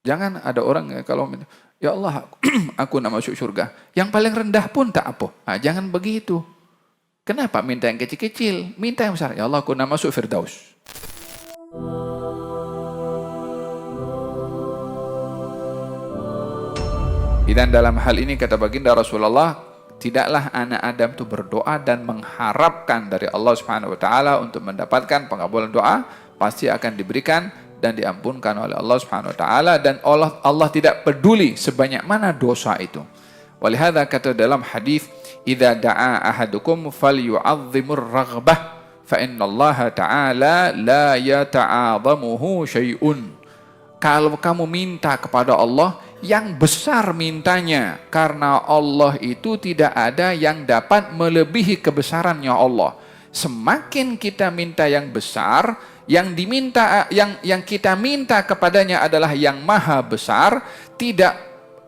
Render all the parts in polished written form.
Jangan ada orang kalau ya Allah, aku nak masuk surga. Yang paling rendah pun tak apa. Jangan begitu. Kenapa minta yang kecil-kecil? Minta yang besar. Ya Allah, aku nak masuk Firdaus. Dan dalam hal ini kata baginda Rasulullah, tidaklah anak Adam itu berdoa dan mengharapkan dari Allah Subhanahu wa taala untuk mendapatkan pengabulan doa, pasti akan diberikan dan diampunkan oleh Allah Subhanahu wa taala, dan Allah tidak peduli sebanyak mana dosa itu. Walihada kata dalam hadis, "Idza da'a ahadukum falyu'azzimur raghbah fa innallaha ta'ala la yata'adhamuhu syai'un." Kalau kamu minta kepada Allah, yang besar mintanya, karena Allah itu tidak ada yang dapat melebihi kebesarannya Allah. Semakin kita minta yang besar, yang diminta, yang kita minta kepadanya adalah yang maha besar, tidak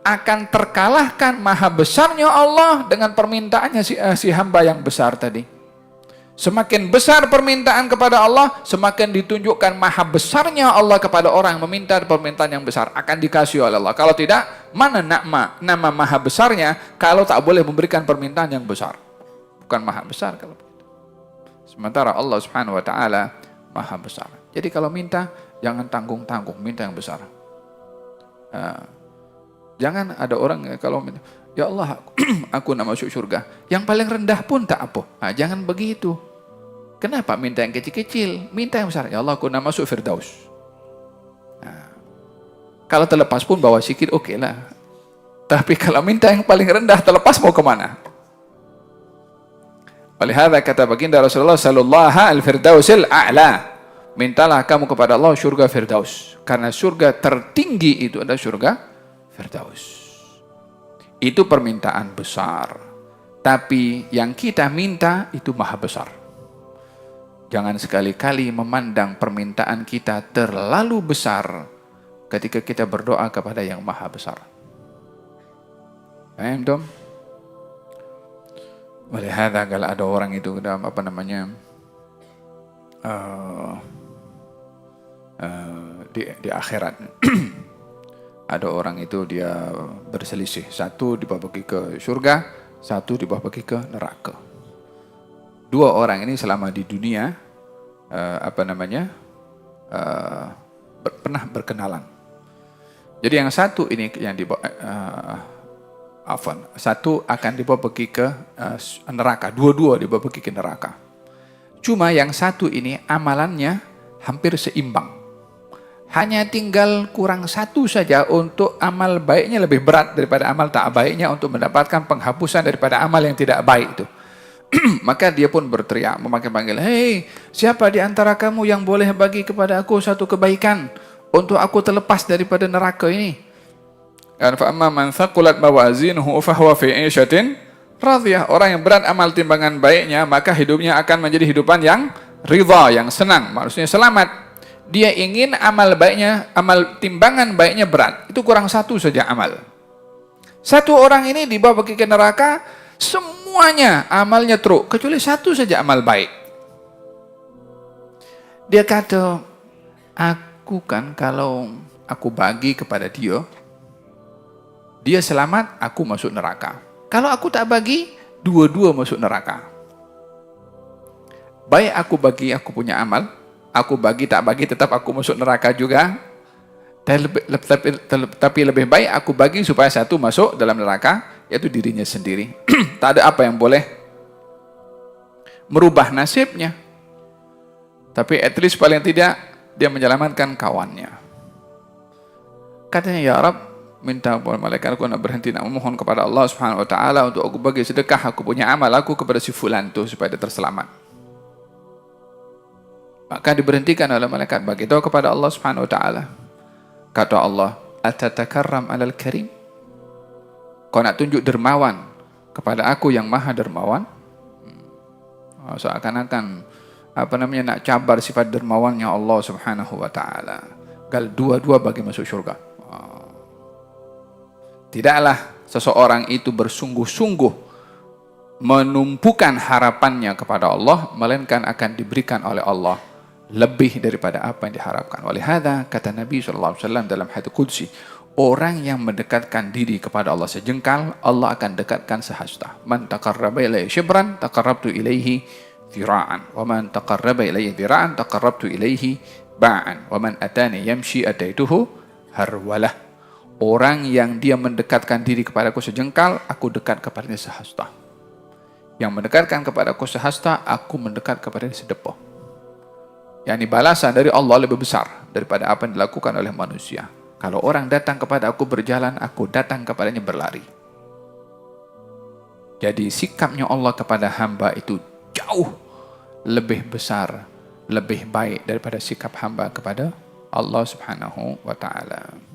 akan terkalahkan maha besarnya Allah dengan permintaannya si hamba yang besar tadi. Semakin besar permintaan kepada Allah, semakin ditunjukkan maha besarnya Allah kepada orang meminta permintaan yang besar, akan dikasih oleh Allah. Kalau tidak, mana nama maha besarnya kalau tak boleh memberikan permintaan yang besar? Bukan maha besar kalau begitu. Sementara Allah Subhanahu wa taala maha besar. Jadi kalau minta, jangan tanggung-tanggung, minta yang besar. Jangan ada orang kalau minta, ya Allah, aku nak masuk surga. Yang paling rendah pun tak apa. Jangan begitu. Kenapa minta yang kecil-kecil? Minta yang besar. Ya Allah, aku nak masuk Firdaus. Kalau terlepas pun bawa sikit, oke lah. Tapi kalau minta yang paling rendah, terlepas mau kemana? Olehada kata baginda Rasulullah sallallahu al-Firdausil a'la. Mintalah kamu kepada Allah surga Firdaus. Karena surga tertinggi itu adalah surga Firdaus. Itu permintaan besar. Tapi yang kita minta itu maha besar. Jangan sekali-kali memandang permintaan kita terlalu besar ketika kita berdoa kepada yang maha besar. Paham dong? Walihada kalau ada orang itu dalam di akhirat ada orang itu dia berselisih, satu dibawa pergi ke surga, satu dibawa pergi ke neraka. Dua orang ini selama di dunia pernah berkenalan. Jadi yang satu ini yang dibawa satu akan dibawa pergi ke neraka, dua-dua dibawa pergi ke neraka. Cuma yang satu ini amalannya hampir seimbang. Hanya tinggal kurang satu saja untuk amal baiknya lebih berat daripada amal tak baiknya untuk mendapatkan penghapusan daripada amal yang tidak baik itu. Maka dia pun berteriak, memanggil-panggil, "Hei, siapa di antara kamu yang boleh bagi kepada aku satu kebaikan untuk aku terlepas daripada neraka ini?" Dan fa'amma man thaqulat mawazinuhu fahuwa fi 'ishatin radhiyah. Orang yang berat amal timbangan baiknya, maka hidupnya akan menjadi hidupan yang ridha, yang senang, maksudnya selamat. Dia ingin amal baiknya, amal timbangan baiknya berat. Itu kurang satu saja amal. Satu orang ini dibawa pergi ke neraka, semuanya amalnya teruk, kecuali satu saja amal baik. Dia kata, aku kan kalau aku bagi kepada dia, dia selamat, aku masuk neraka. Kalau aku tak bagi, dua-dua masuk neraka. Baik aku bagi, aku punya amal, aku bagi tak bagi tetap aku masuk neraka juga. Tapi lebih baik aku bagi supaya satu masuk dalam neraka, yaitu dirinya sendiri. Tak ada apa yang boleh merubah nasibnya. Tapi at least paling tidak dia menyelamatkan kawannya. Katanya, ya Rabb, minta kepada malaikat aku nak berhenti nak memohon kepada Allah Subhanahu wa taala untuk aku bagi sedekah aku punya amal aku kepada si fulan tu supaya dia terselamat. Maka diberhentikan oleh malaikat, bagi tahu kepada Allah Subhanahu wa taala. Kata Allah, "Atatakarram 'alal karim?" Kau nak tunjuk dermawan kepada aku yang maha dermawan? Seakan-akan nak cabar sifat dermawannya Allah Subhanahu wa taala. Gal dua-dua bagi masuk syurga. Tidaklah seseorang itu bersungguh-sungguh menumpukan harapannya kepada Allah, melainkan akan diberikan oleh Allah lebih daripada apa yang diharapkan. Walihada kata Nabi SAW dalam hadits qudsi, orang yang mendekatkan diri kepada Allah sejengkal, Allah akan dekatkan sehasta. Man taqarraba ilayya shibran, taqarrabtu ilaihi dhira'an. Wa man taqarraba ilayya dhira'an, taqarrabtu ilaihi ba'an. Wa man atani yamshi ataituhu harwalah. Orang yang dia mendekatkan diri kepadaku sejengkal, aku dekat kepadanya sehasta. Yang mendekatkan kepadaku sehasta, aku mendekat kepadanya sedepa. Yani balasan dari Allah lebih besar daripada apa yang dilakukan oleh manusia. Kalau orang datang kepada aku berjalan, aku datang kepadanya berlari. Jadi sikapnya Allah kepada hamba itu jauh lebih besar, lebih baik daripada sikap hamba kepada Allah Subhanahu wa ta'ala.